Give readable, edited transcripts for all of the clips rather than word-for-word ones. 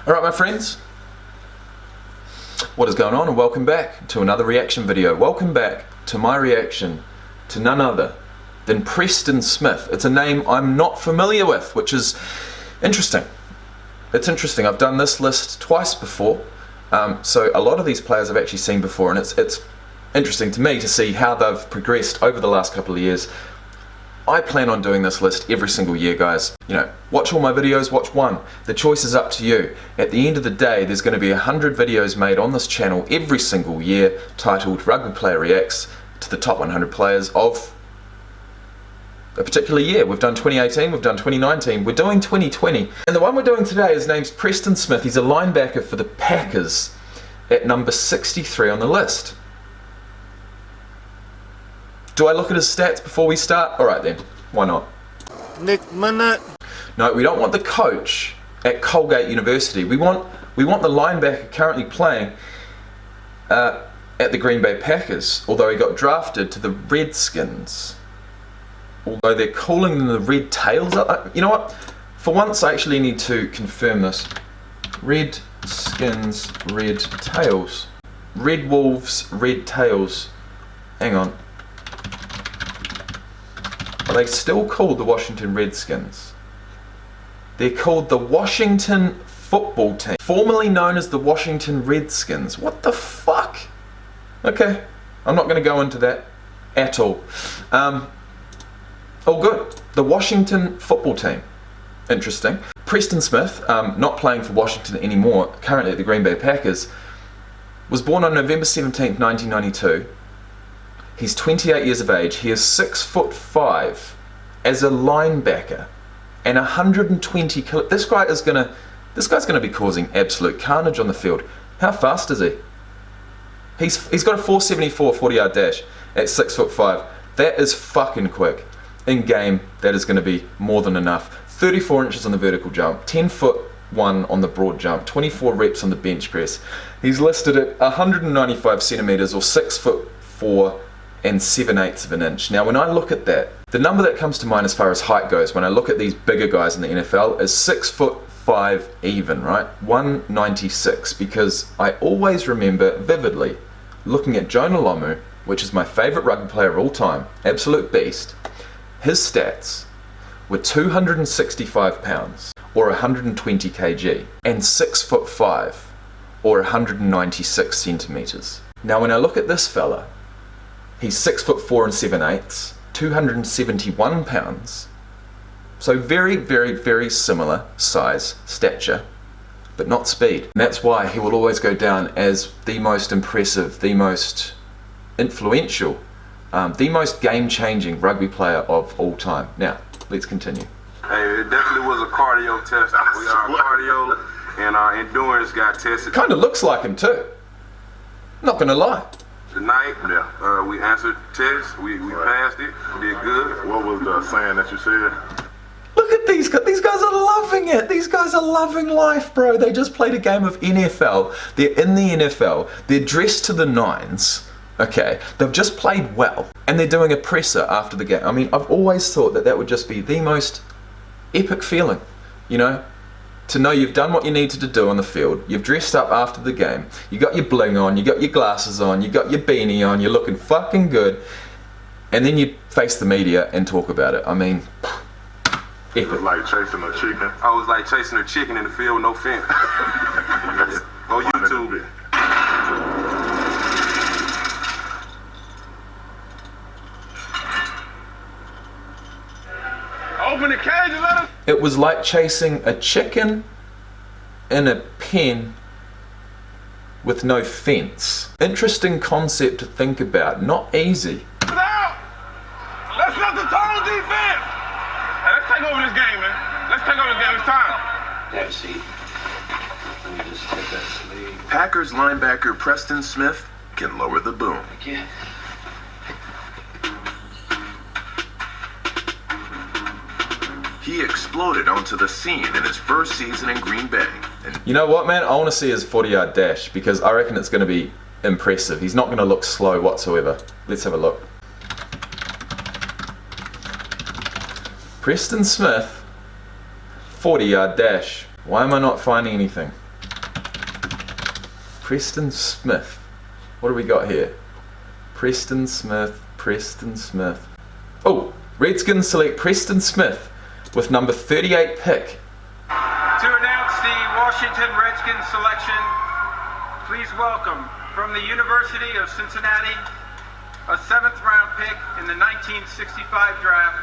Alright my friends, what is going on, and welcome back to another reaction video. Welcome back to my reaction to none other than Preston Smith. It's a name I'm not familiar with, which is interesting. It's interesting. I've done this list twice before, so a lot of these players I've actually seen before, and it's interesting to me to see how they've progressed over the last couple of years. I plan on doing this list every single year, guys. You know, watch all my videos, watch one. The choice is up to you. At the end of the day, there's going to be 100 videos made on this channel every single year titled Rugby Player Reacts to the top 100 players of a particular year. We've done 2018, we've done 2019, we're doing 2020. And the one we're doing today, his name's Preston Smith. He's a linebacker for the Packers at number 63 on the list. Do I look at his stats before we start? Alright then, why not? Nick Minute. No, we don't want the coach at Colgate University. We want the linebacker currently playing at the Green Bay Packers, although he got drafted to the Redskins. Although they're calling them the Red Tails. You know what? For once I actually need to confirm this. Redskins, Red Tails. Red Wolves, Red Tails. Hang on. Are they still called the Washington Redskins? They're called the Washington Football Team, formerly known as the Washington Redskins. What the fuck? Okay, I'm not going to go into that at all. All good. The Washington Football Team. Interesting. Preston Smith, not playing for Washington anymore, currently at the Green Bay Packers, was born on November 17th, 1992. He's 28 years of age. He is 6'5" as a linebacker and 120 kilo. This guy's gonna be causing absolute carnage on the field. How fast is he? He's got a 4.74 40-yard dash at 6'5". That is fucking quick. In game, that is going to be more than enough. 34 inches on the vertical jump, 10'1" on the broad jump, 24 reps on the bench press. He's listed at 195 centimeters or 6'4" and 7/8 of an inch. Now when I look at that, the number that comes to mind as far as height goes when I look at these bigger guys in the NFL is 6'5" even, right? 196, because I always remember vividly looking at Jonah Lomu, which is my favourite rugby player of all time, absolute beast. His stats were 265 pounds or 120 kg and 6'5" or 196 centimeters. Now when I look at this fella, he's 6'4" and 7/8, 271 pounds. So very, very, very similar size, stature, but not speed. And that's why he will always go down as the most impressive, the most influential, the most game-changing rugby player of all time. Now, let's continue. Hey, it definitely was a cardio test. Our cardio and our endurance got tested. Kind of looks like him too. Not gonna lie. Tonight, we answered tests, we passed it, did good. What was the saying that you said? Look at these guys. These guys are loving it. These guys are loving life, bro. They just played a game of NFL. They're in the NFL. They're dressed to the nines. Okay, they've just played well, and they're doing a presser after the game. I mean, I've always thought that would just be the most epic feeling, you know? To know you've done what you needed to do on the field, you've dressed up after the game, you got your bling on, you got your glasses on, you got your beanie on, you're looking fucking good, and then you face the media and talk about it. I mean, epic. It was like chasing a chicken. I was like chasing a chicken in the field, no fence. Go YouTube. Open the cage and let us. It was like chasing a chicken in a pen with no fence. Interesting concept to think about, not easy. Out. Let's let the total defense. Hey, let's take over this game, man. Let's take over this game. It's time. Have a seat. Let me just take that sleeve. Packers linebacker Preston Smith can lower the boom. Thank you. He exploded onto the scene in his first season in Green Bay. And You know what, man? I want to see his 40-yard dash because I reckon it's going to be impressive. He's not going to look slow whatsoever. Let's have a look. Preston Smith, 40-yard dash. Why am I not finding anything? Preston Smith. What do we got here? Preston Smith, Preston Smith. Oh, Redskins select Preston Smith with number 38 pick. To announce the Washington Redskins selection, please welcome from the University of Cincinnati, a 7th round pick in the 1965 draft,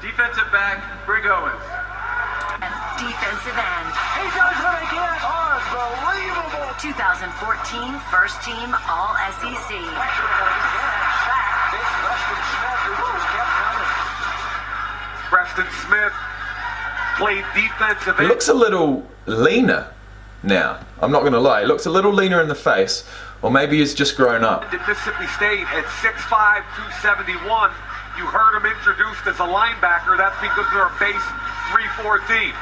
defensive back Brig Owens. Defensive end. He does it again. Unbelievable. 2014 first team All SEC. Preston Smith played defensive He end. looks a little leaner now. I'm not going to lie. He looks a little leaner in the face, or maybe he's just grown up. At Mississippi State at 6'5", 271. You heard him introduced as a linebacker. That's because they're a base 3-4 team.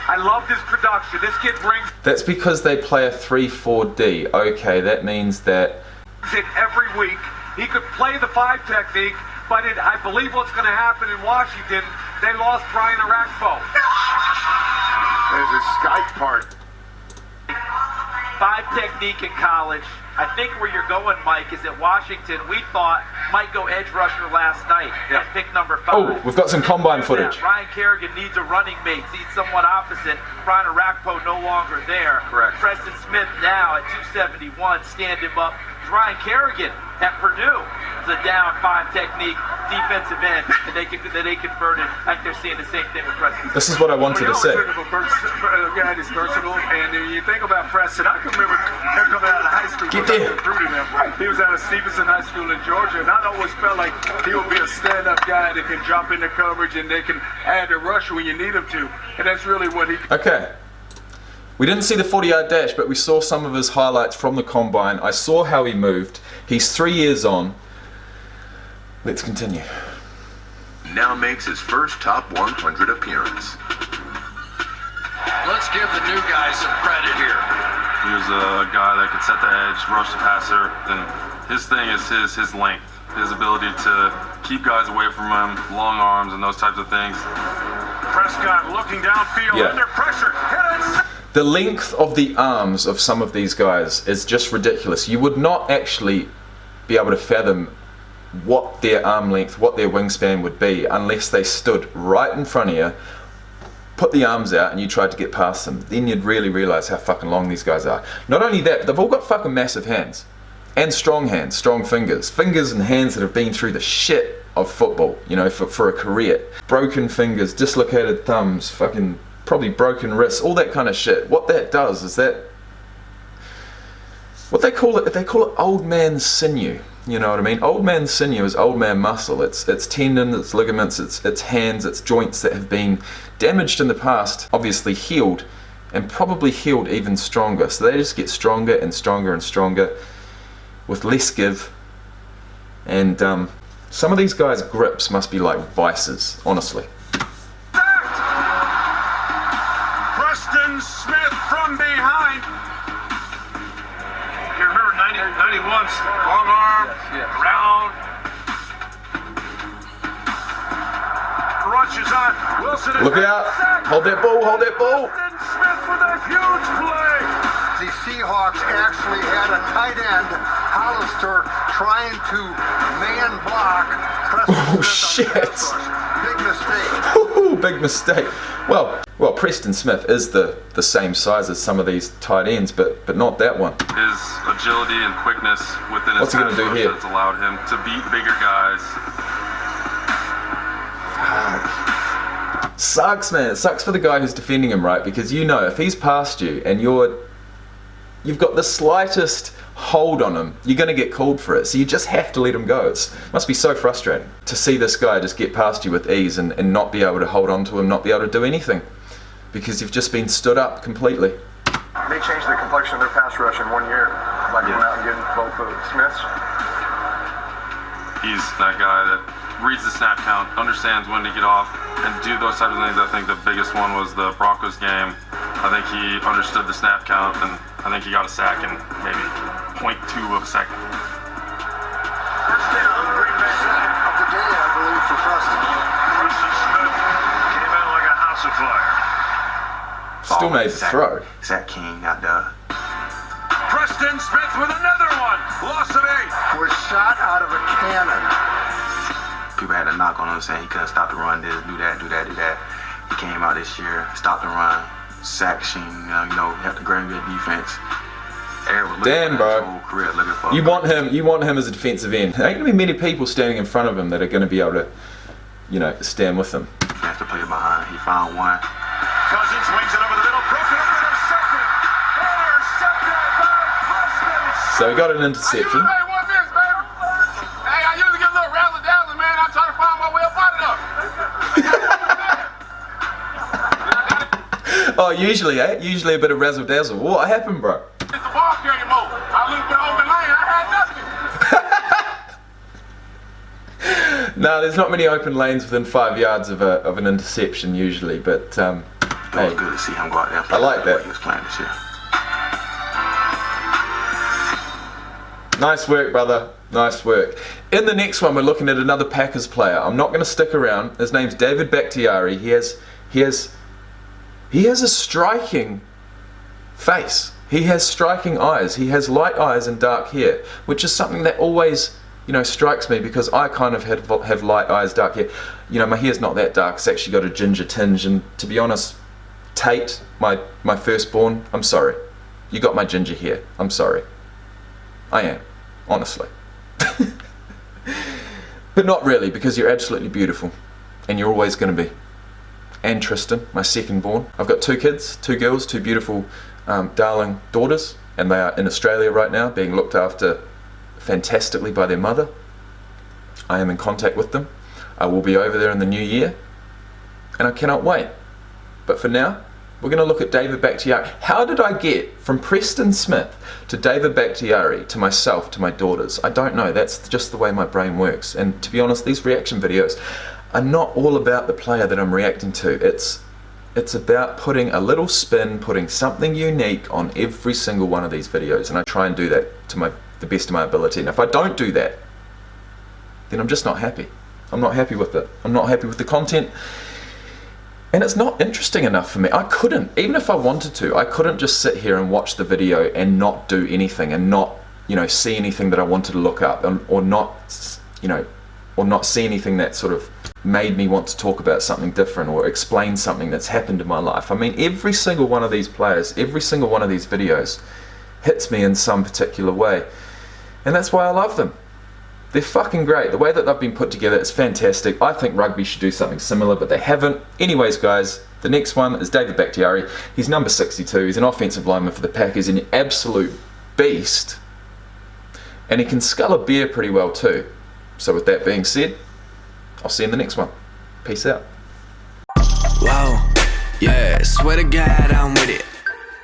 I love his production. This kid brings That's because they play a 3-4-D. Okay, that means that... it every week. He could play the 5 technique, but I believe what's going to happen in Washington, they lost Brian Arakpo. There's a Skype part. 5 technique in college. I think where you're going, Mike, is at Washington. We thought might go edge rusher last night at pick number 5. Oh, we've got some combine footage. Ryan Kerrigan needs a running mate. He's somewhat opposite. Brian Arakpo no longer there. Correct. Preston Smith now at 271. Stand him up. Ryan Kerrigan at Purdue. The down 5 technique defensive end, and they converted. I think they're seeing the same thing with Preston. This is what I wanted to say. A guy that's versatile, and when you think about Preston, I can remember him coming out of high school. Get there. He was out of Stevenson High School in Georgia, and I always felt like he would be a stand-up guy that can jump into coverage and they can add a rush when you need him to, and that's really what he. Okay. We didn't see the 40-yard dash, but we saw some of his highlights from the combine. I saw how he moved. He's 3 years on. Let's continue. Now makes his first top 100 appearance. Let's give the new guy some credit here. He was a guy that could set the edge, rush the passer, and his thing is his length, his ability to keep guys away from him, long arms and those types of things. Prescott looking downfield under pressure. The length of the arms of some of these guys is just ridiculous. You would not actually be able to fathom what their arm length, what their wingspan would be unless they stood right in front of you, put the arms out and you tried to get past them. Then you'd really realize how fucking long these guys are. Not only that, but they've all got fucking massive hands. And strong hands, strong fingers. Fingers and hands that have been through the shit of football, you know, for a career. Broken fingers, dislocated thumbs, fucking probably broken wrists, all that kind of shit. What that does is that, what they call it old man sinew. You know what I mean? Old man sinew is old man muscle. It's tendon, it's ligaments, it's hands, it's joints that have been damaged in the past, obviously healed, and probably healed even stronger. So they just get stronger and stronger and stronger with less give. And some of these guys' grips must be like vices, honestly. Preston Smith from behind. You remember 91, long arm, round. Rushes on. Wilson is Look out! Hold that ball, hold that ball! Preston Smith with a huge play. The Seahawks actually had a tight end, Hollister, trying to man block Preston Smith on the pass rush. Big mistake. Ooh, big mistake. Well, Preston Smith is the same size as some of these tight ends, but not that one. His agility and quickness within his What's he gonna do pass rush here? has allowed him to beat bigger guys. Sucks, man. It sucks for the guy who's defending him, right? Because you know, if he's past you and you've got the slightest hold on him, you're going to get called for it. So you just have to let him go. It must be so frustrating to see this guy just get past you with ease and not be able to hold on to him, not be able to do anything. Because you've just been stood up completely. They changed the complexion of their pass rush in 1 year. Like going out and getting both of Smiths. He's that guy that reads the snap count, understands when to get off, and do those types of things. I think the biggest one was the Broncos game. I think he understood the snap count, and I think he got a sack in maybe 0.2 of a second. First down, Green Bay. Of the day, I believe, for Preston. Preston Smith came out like a house of fire. Still made the throw. Zach King got done. Preston Smith with another one. Loss of 8. Was shot out of a cannon. People had a knock on him saying he couldn't stop the run, do that. He came out this year, stopped the run, sacked Sheen, helped the Green Bay defense. Damn, bro. You want him as a defensive end. There ain't gonna be many people standing in front of him that are gonna be able to, stand with him. He has to play behind. He found one. Cousins wings it over the middle, broken up, intercepted. Intercepted by Preston. So he got an interception. Hey, what's this, baby? Hey, I usually get a little razzle-dazzle, man. I'm trying to find my way up out of it. Oh, usually a bit of razzle-dazzle. What happened, bro? It's the ball carrier mode. I looked at open lane, I had nothing. No, there's not many open lanes within 5 yards of an interception usually, but It was good to see him go out there and play. I like that. He was playing this year. Nice work, brother. Nice work. In the next one, we're looking at another Packers player. I'm not going to stick around. His name's David Bakhtiari. He has a striking face. He has striking eyes. He has light eyes and dark hair, which is something that always, strikes me because I kind of have light eyes, dark hair. My hair's not that dark. It's actually got a ginger tinge, and to be honest, Tate, my firstborn, I'm sorry. You got my ginger hair. I'm sorry. I am, honestly. But not really, because you're absolutely beautiful, and you're always going to be. And Tristan, my second born. I've got 2 kids, 2 girls, 2 beautiful, darling daughters, and they are in Australia right now, being looked after fantastically by their mother. I am in contact with them. I will be over there in the new year, and I cannot wait. But for now, we're going to look at David Bakhtiari. How did I get from Preston Smith to David Bakhtiari to myself to my daughters? I don't know. That's just the way my brain works. And to be honest, these reaction videos are not all about the player that I'm reacting to. It's about putting a little spin, putting something unique on every single one of these videos, and I try and do that to the best of my ability. And if I don't do that, then I'm just not happy. I'm not happy with it. I'm not happy with the content, and it's not interesting enough for me. I couldn't, even if I wanted to, I couldn't just sit here and watch the video and not do anything and not, see anything that I wanted to look up, or not see anything that sort of made me want to talk about something different or explain something that's happened in my life. I mean, every single one of these players, every single one of these videos hits me in some particular way, and that's why I love them. They're fucking great. The way that they've been put together is fantastic. I think rugby should do something similar, but they haven't. Anyways, guys, the next one is David Bakhtiari. He's number 62. He's an offensive lineman for the Packers, an absolute beast, and he can scull a beer pretty well too. So with that being said, I'll see you in the next one. Peace out. Whoa, yeah, swear to God I'm with it.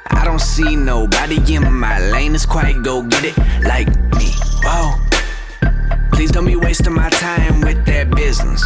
I don't see nobody in my lane that's quite go get it like me. Whoa, please don't be wasting my time with that business.